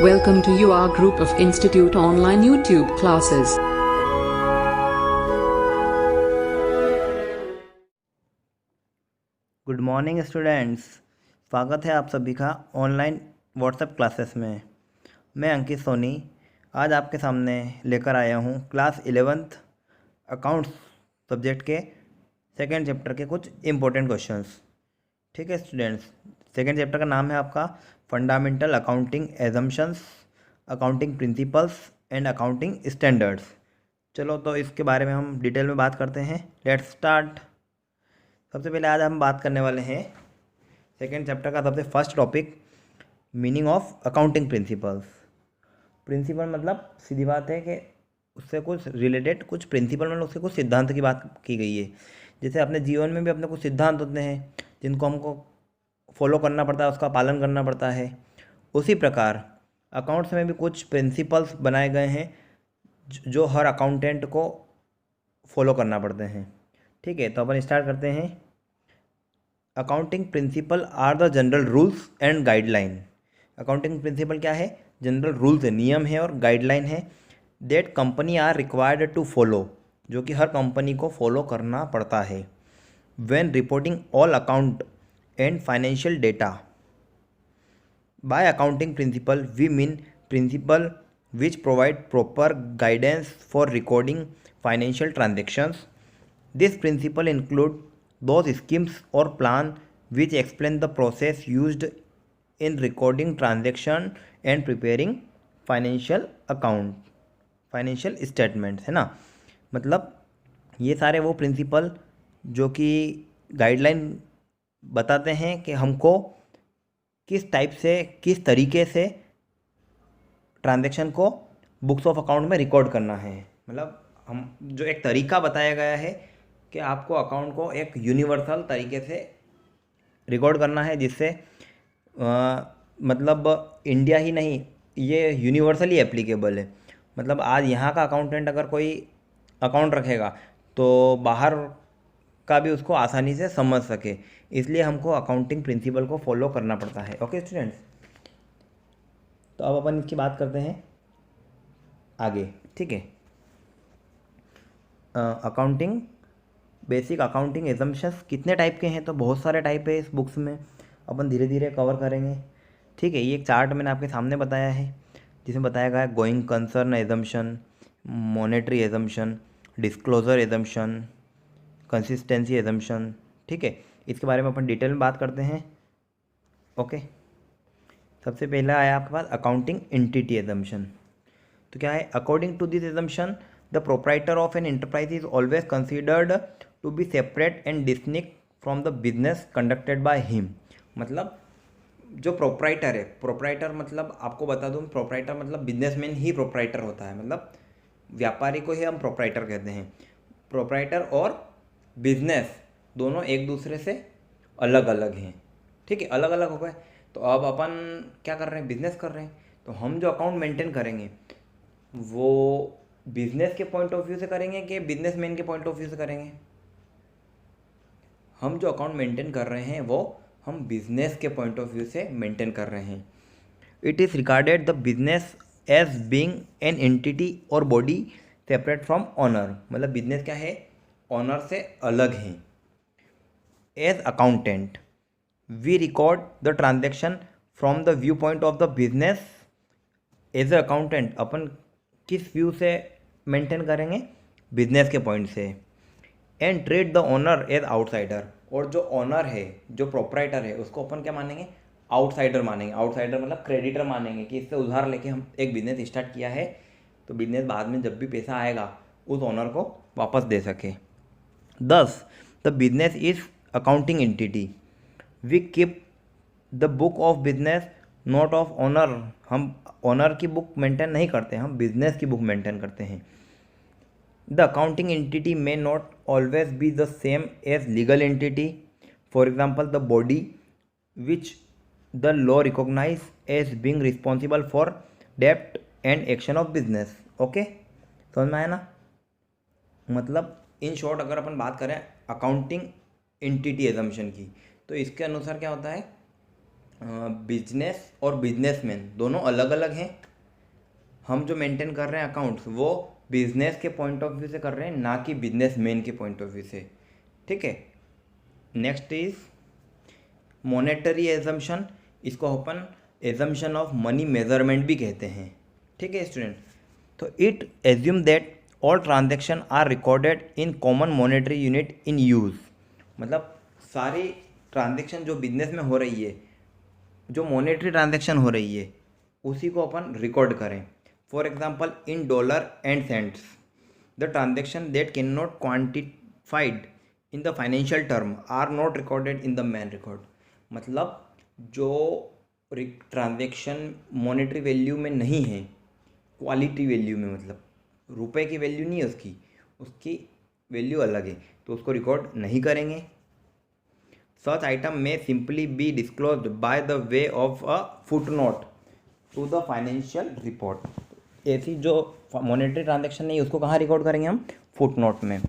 Welcome to your group of Institute online YouTube classes. Good morning students, स्वागत है आप सभी का ऑनलाइन व्हाट्सएप क्लासेस में। मैं अंकित सोनी आज आपके सामने लेकर आया हूँ क्लास 11th अकाउंट्स सब्जेक्ट के सेकेंड चैप्टर के कुछ इम्पोर्टेंट क्वेश्चंस। ठीक है स्टूडेंट्स, सेकेंड चैप्टर का नाम है आपका fundamental accounting assumptions, accounting principles and accounting standards. चलो तो इसके बारे में हम डिटेल में बात करते हैं। Let's start. सबसे पहले आज हम बात करने वाले हैं सेकेंड चैप्टर का सबसे first topic, meaning of accounting principles. Principle मतलब सीधी बात है कि उससे कुछ रिलेटेड कुछ प्रिंसिपल मतलब उससे कुछ सिद्धांत की बात की गई है। जैसे अपने जीवन में भी अपने कुछ सिद्धांत होते हैं जिनको हमको फॉलो करना पड़ता है, उसका पालन करना पड़ता है। उसी प्रकार अकाउंट्स में भी कुछ प्रिंसिपल्स बनाए गए हैं जो हर अकाउंटेंट को फॉलो करना पड़ते हैं। ठीक है, तो अपन स्टार्ट करते हैं। Accounting principle are the general rules and guideline. Accounting principle क्या है? जनरल रूल्स है, नियम है और गाइडलाइन है that company are required to follow, जो कि हर कंपनी को फॉलो करना पड़ता है when reporting all account and financial data. By accounting principle we mean principle which provide proper guidance for recording financial transactions. This principle include those schemes or plan which explain the process used in recording transaction and preparing financial account, financial statements, है ना। मतलब ये सारे वो principal जो कि guideline बताते हैं कि हमको किस टाइप से, किस तरीके से ट्रांजैक्शन को बुक्स ऑफ अकाउंट में रिकॉर्ड करना है। मतलब हम जो एक तरीका बताया गया है कि आपको अकाउंट को एक यूनिवर्सल तरीके से रिकॉर्ड करना है, जिससे मतलब इंडिया ही नहीं, ये यूनिवर्सली एप्लीकेबल है। मतलब आज यहाँ का अकाउंटेंट अगर कोई अकाउंट रखेगा तो बाहर का भी उसको आसानी से समझ सके, इसलिए हमको अकाउंटिंग प्रिंसिपल को फॉलो करना पड़ता है। ओके स्टूडेंट्स, तो अब अपन इसकी बात करते हैं आगे। ठीक है, अकाउंटिंग बेसिक अकाउंटिंग एजम्पशंस कितने टाइप के हैं? तो बहुत सारे टाइप है इस बुक्स में, अपन धीरे धीरे कवर करेंगे। ठीक है, ये एक चार्ट मैंने आपके सामने बताया है जिसमें बताया गया है going concern assumption, monetary assumption, disclosure assumption, consistency assumption. ठीक है, इसके बारे में अपन डिटेल में बात करते हैं। ओके, सबसे पहला आया आपके पास अकाउंटिंग एंटिटी एजम्पशन। तो क्या है? According to this assumption the proprietor of an enterprise is always considered to be separate and distinct from the business conducted by him. मतलब जो प्रोप्राइटर है, प्रोप्राइटर मतलब आपको बता दूं, प्रोप्राइटर मतलब बिजनेसमैन ही प्रोप्राइटर होता है। मतलब व्यापारी को ही हम प्रोप्राइटर कहते हैं। प्रोप्राइटर और बिजनेस दोनों एक दूसरे से अलग अलग हैं। ठीक है, अलग अलग हो गए। तो अब अपन क्या कर रहे हैं? बिजनेस कर रहे हैं। तो हम जो अकाउंट मेंटेन करेंगे वो बिजनेस के पॉइंट ऑफ व्यू से करेंगे कि बिजनेसमैन के पॉइंट ऑफ व्यू से करेंगे? हम जो अकाउंट मेंटेन कर रहे हैं वो हम बिजनेस के पॉइंट ऑफ व्यू से मेंटेन कर रहे हैं। It is regarded the business as being an entity और बॉडी सेपरेट फ्रॉम ऑनर। मतलब बिजनेस क्या है? ऑनर से अलग है। As accountant we record the transaction from the view point of the business. As a accountant अपन किस view से मेंटेन करेंगे? बिजनेस के पॉइंट से। And treat the owner as outsider. और जो ओनर है, जो प्रोप्राइटर है, उसको अपन क्या मानेंगे? आउटसाइडर मानेंगे। आउटसाइडर मतलब क्रेडिटर मानेंगे कि इससे उधार लेके हम एक बिजनेस स्टार्ट किया है, तो बिजनेस बाद में जब भी पैसा आएगा उस ओनर को वापस दे सके। Thus the business is accounting entity. We keep the book of business not of owner. हम ओनर की बुक मेंटेन नहीं करते, हम बिजनेस की बुक मेंटेन करते हैं। The accounting entity may not always be the same as legal entity. For example the body which the law recognise as being responsible for डेप्ट and action of business. Okay, समझ में आया ना? मतलब in short अगर अपन बात करें accounting entity assumption की, तो इसके अनुसार क्या होता है? बिजनेस और बिजनेसमैन दोनों अलग अलग हैं। हम जो मेंटेन कर रहे हैं अकाउंट्स वो बिजनेस के पॉइंट ऑफ व्यू से कर रहे हैं, ना कि बिजनेसमैन के पॉइंट ऑफ व्यू से। ठीक है। Next is monetary assumption. इसको अपन एजम्पशन ऑफ मनी मेजरमेंट भी कहते हैं। ठीक है स्टूडेंट। तो it assume that all transaction are recorded in common monetary unit in use. मतलब सारी ट्रांजेक्शन जो बिजनेस में हो रही है, जो मॉनेटरी ट्रांजेक्शन हो रही है, उसी को अपन रिकॉर्ड करें। For example in dollar and cents the transaction that can not quantified in the financial term are not recorded in the main record. मतलब जो ट्रांजेक्शन मॉनेटरी वैल्यू में नहीं है, क्वालिटी वैल्यू में, मतलब रुपए की वैल्यू नहीं है उसकी, उसकी वैल्यू अलग है, तो उसको रिकॉर्ड नहीं करेंगे। सच आइटम में simply be disclosed by the way of a footnote to the financial report. ऐसी जो मॉनेटरी ट्रांजेक्शन नहीं है उसको कहाँ रिकॉर्ड करेंगे हम? फुटनोट में।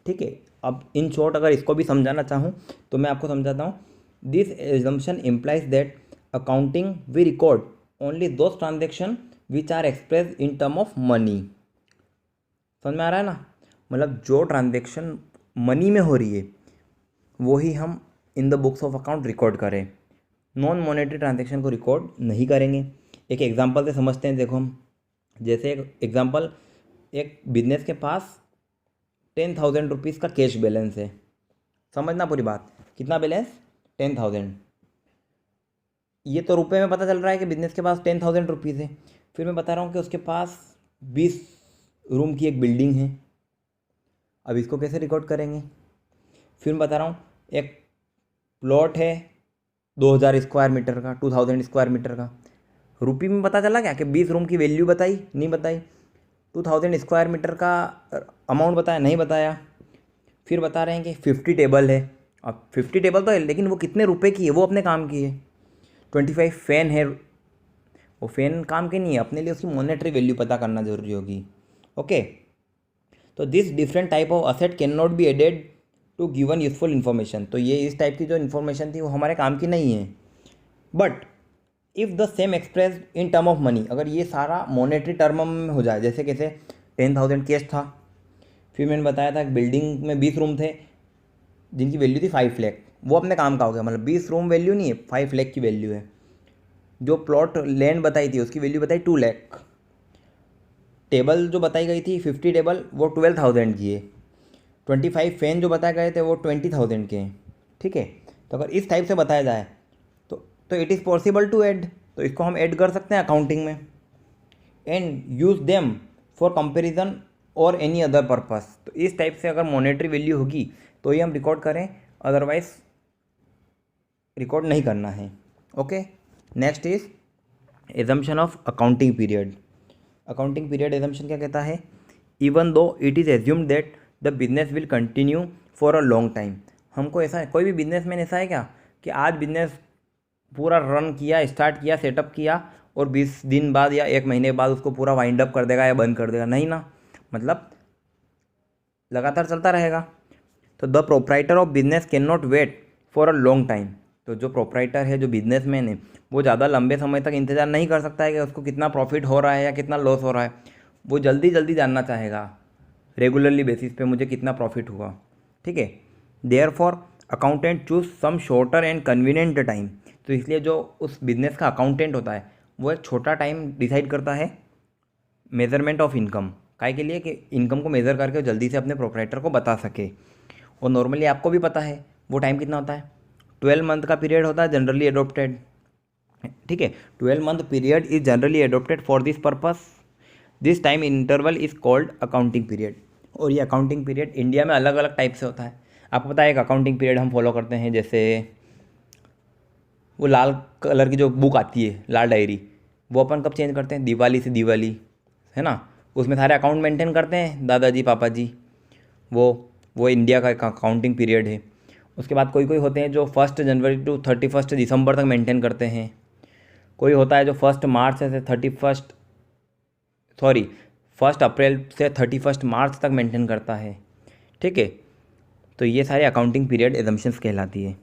ठीक है। अब इन शॉर्ट अगर इसको भी समझाना चाहूँ तो मैं आपको समझाता हूँ। This assumption implies that accounting we record only those transaction which are express in term of money. समझ में आ रहा है ना? मतलब जो ट्रांजेक्शन मनी में हो रही है वो ही हम in the books of account record करें, नॉन मॉनेटरी ट्रांजेक्शन को रिकॉर्ड नहीं करेंगे। एक एग्जांपल से समझते हैं। देखो हम, जैसे एक एग्जांपल, एक बिजनेस के पास 10,000 रुपीज़ का कैश बैलेंस है। समझना पूरी बात। कितना बैलेंस? 10,000। ये तो रुपए में पता चल रहा है कि बिजनेस के पास 10,000 रुपीज़ है। फिर मैं बता रहा हूँ कि उसके पास 20 रूम की एक बिल्डिंग है। अब इसको कैसे रिकॉर्ड करेंगे? फिर मैं बता रहा हूँ एक प्लॉट है 2,000 स्क्वायर मीटर का, 2,000 स्क्वायर मीटर का। रुपये में पता चला क्या कि 20 रूम की वैल्यू बताई? नहीं बताई। 2,000 स्क्वायर मीटर का अमाउंट बताया? नहीं बताया। फिर बता रहे हैं कि 50 टेबल है। अब 50 टेबल तो है, लेकिन वो कितने रुपए की है? वो अपने काम की है। 25 फैन है, वो फैन काम के नहीं है, अपने लिए उसकी मॉनेटरी वैल्यू पता करना जरूरी होगी। ओके। तो this different type of asset can not be added to given useful information. तो ये इस टाइप की जो इन्फॉर्मेशन थी वो हमारे काम की नहीं है। But if the same express in term of money, अगर ये सारा मॉनेटरी टर्म में हो जाए, जैसे कैसे 10,000 कैश था, फिर मैंने बताया था कि बिल्डिंग में 20 रूम थे जिनकी वैल्यू थी 5 लाख, वो अपने काम का हो गया। मतलब 20 रूम वैल्यू नहीं है, 5 लाख की वैल्यू है। जो प्लॉट लैंड बताई थी उसकी वैल्यू बताई 2 लाख। टेबल जो बताई गई थी 50 टेबल, वो 12,000 की है। 25 फैन जो बताए गए थे वो 20,000 के हैं। ठीक है। तो अगर इस टाइप से बताया जाए तो it is possible to add, तो इसको हम ऐड कर सकते हैं अकाउंटिंग में। And use them for comparison और एनी अदर पर्पस। तो इस टाइप से अगर मॉनेटरी वैल्यू होगी तो ही हम रिकॉर्ड करें, अदरवाइज रिकॉर्ड नहीं करना है। Okay. Next is assumption of accounting period. Accounting period assumption क्या कहता है? Even though it is assumed that the business will continue for a long time. हमको ऐसा, कोई भी बिजनेसमैन ऐसा है क्या कि आज बिजनेस पूरा रन किया, स्टार्ट किया, सेटअप किया और 20 दिन बाद या 1 महीने बाद उसको पूरा वाइंड अप कर देगा या बंद कर देगा? नहीं ना, मतलब लगातार चलता रहेगा। तो the proprietor of business can not wait for a long time. तो जो प्रोप्राइटर है, जो बिजनेसमैन है, वो ज़्यादा लंबे समय तक इंतज़ार नहीं कर सकता है कि उसको कितना प्रॉफिट हो रहा है या कितना लॉस हो रहा है। वो जल्दी जल्दी जानना चाहेगा रेगुलरली बेसिस पे मुझे कितना प्रॉफिट हुआ। ठीक है। Therefore accountant choose some shorter and convenient time. तो इसलिए जो उस बिजनेस का अकाउंटेंट होता है वो एक छोटा टाइम डिसाइड करता है मेजरमेंट ऑफ इनकम, काय के लिए कि इनकम को मेज़र करके जल्दी से अपने प्रोप्राइटर को बता सके। और नॉर्मली आपको भी पता है वो टाइम कितना होता है? 12 मंथ का पीरियड होता है जनरली एडोप्टेड। ठीक है। 12 month period is generally adopted for this purpose. This time interval is called accounting period. और ये अकाउंटिंग पीरियड इंडिया में अलग अलग टाइप से होता है। आपको पता है एक अकाउंटिंग पीरियड हम फॉलो करते हैं, जैसे वो लाल कलर की जो बुक आती है, लाल डायरी, वो अपन कब चेंज करते हैं? दिवाली से दिवाली, है ना। उसमें सारे अकाउंट मेंटेन करते हैं दादाजी पापा जी। वो इंडिया का एक अकाउंटिंग पीरियड है। उसके बाद कोई कोई होते हैं जो 1 जनवरी टू 31 दिसंबर तक मेंटेन करते हैं। कोई होता है जो 1 मार्च से 1 अप्रैल से 31 मार्च तक मेंटेन करता है। ठीक है। तो ये सारे अकाउंटिंग पीरियड एजम्पशंस कहलाती है।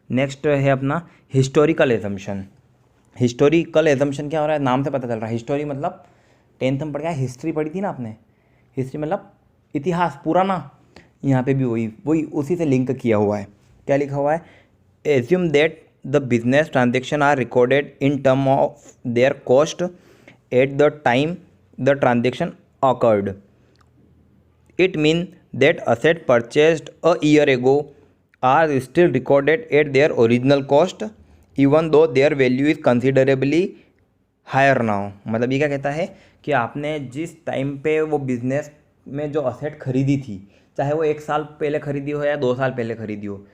नेक्स्ट है अपना हिस्टोरिकल एजम्पशन। हिस्टोरिकल एजम्पशन क्या हो रहा है, नाम से पता चल रहा है। हिस्टोरी मतलब 10th में पढ़ गया, हिस्ट्री पढ़ी थी ना आपने, हिस्ट्री मतलब इतिहास पुराना, यहाँ पे भी वही वही उसी से लिंक किया हुआ है। क्या लिखा हुआ है, assume that the business transaction are recorded in term of their cost at the time the transaction occurred. It means that assets purchased a year ago are still recorded at their original cost even though their value is considerably higher now. मतलब ये क्या कहता है कि आपने जिस time पे वो बिजनेस में जो असेट खरीदी थी, चाहे वो 1 साल पहले खरीदी हो या 2 साल पहले खरीदी हो,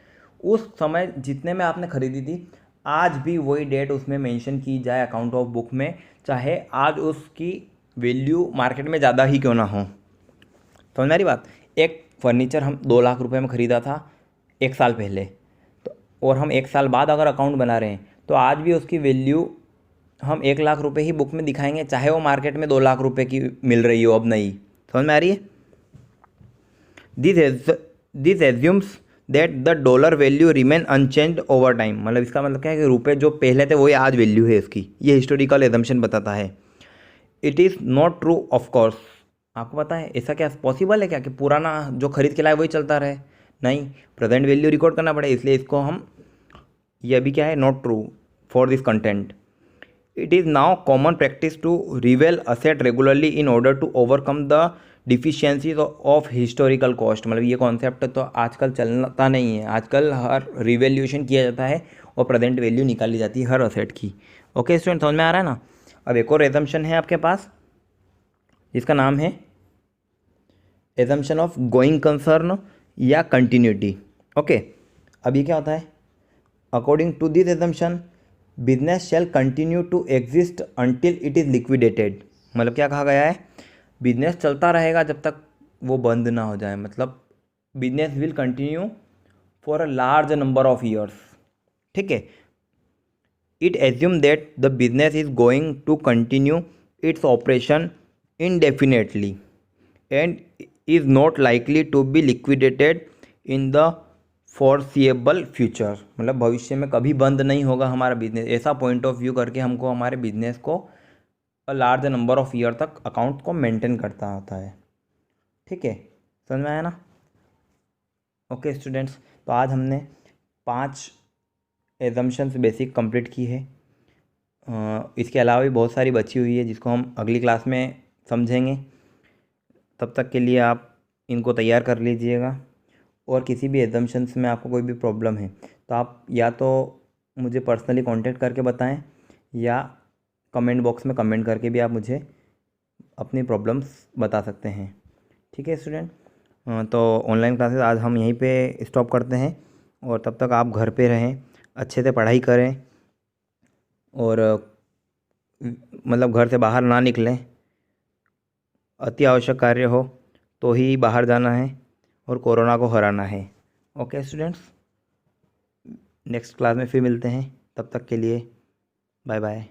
उस समय जितने में आपने खरीदी थी आज भी वही डेट उसमें मेंशन की जाए अकाउंट ऑफ बुक में, चाहे आज उसकी वैल्यू मार्केट में ज़्यादा ही क्यों ना हो। समझ में आ रही बात। एक फर्नीचर हम 2 लाख रुपए में ख़रीदा था 1 साल पहले, तो और हम 1 साल बाद अगर अकाउंट बना रहे हैं तो आज भी उसकी वैल्यू हम 1 लाख रुपए ही बुक में दिखाएंगे, चाहे वो मार्केट में 2 लाख रुपए की मिल रही हो अब नई। समझ में आ रही है। This assumes that the dollar value remain unchanged over time. मतलब इसका मतलब क्या है कि रुपए जो पहले थे वही आज वैल्यू है इसकी, ये हिस्टोरिकल एजम्पशन बताता है। It is not true of course. आपको पता है ऐसा क्या पॉसिबल है क्या कि पुराना जो खरीद के लाए वही चलता रहे? नहीं, प्रेजेंट वैल्यू रिकॉर्ड करना पड़े, इसलिए इसको हम, ये अभी क्या है, not true for this content. It is now common practice to revalue asset regularly in order to overcome the deficiencies of historical cost. मतलब ये कॉन्सेप्ट तो आजकल चलता नहीं है, आजकल हर रिवैल्यूएशन किया जाता है और प्रेजेंट वैल्यू निकाली जाती है हर असेट की। ओके स्टूडेंट, समझ में आ रहा है ना। अब एक और एजम्पशन है आपके पास जिसका नाम है एजम्पशन ऑफ गोइंग कंसर्न या कंटिन्यूटी। ओके, अब ये क्या होता है, according to this assumption business shall continue to exist until it is liquidated. मतलब क्या कहा गया है, बिजनेस चलता रहेगा जब तक वो बंद ना हो जाए। मतलब business will continue for a large number of years. ठीक है। It assume that the business is going to continue its operation indefinitely and is not likely to be liquidated in the foreseeable future। मतलब भविष्य में कभी बंद नहीं होगा हमारा बिजनेस, ऐसा पॉइंट ऑफ व्यू करके हमको हमारे बिजनेस को लार्ज नंबर ऑफ ईयर तक अकाउंट को मेंटेन करता होता है। ठीक है, समझ में आया ना। ओके स्टूडेंट्स, तो आज हमने 5 एजम्पशंस बेसिक कंप्लीट की है। इसके अलावा भी बहुत सारी बची हुई है जिसको हम अगली क्लास में समझेंगे। तब तक के लिए आप इनको तैयार कर लीजिएगा, और किसी भी एजम्पशंस में आपको कोई भी प्रॉब्लम है तो आप या तो मुझे पर्सनली कांटेक्ट करके बताएं या कमेंट बॉक्स में कमेंट करके भी आप मुझे अपनी प्रॉब्लम्स बता सकते हैं। ठीक है स्टूडेंट, तो ऑनलाइन क्लासेस आज हम यहीं पे स्टॉप करते हैं, और तब तक आप घर पे रहें, अच्छे से पढ़ाई करें, और मतलब घर से बाहर ना निकलें। अति आवश्यक कार्य हो तो ही बाहर जाना है और कोरोना को हराना है। ओके स्टूडेंट्स, नेक्स्ट क्लास में फिर मिलते हैं, तब तक के लिए बाय बाय।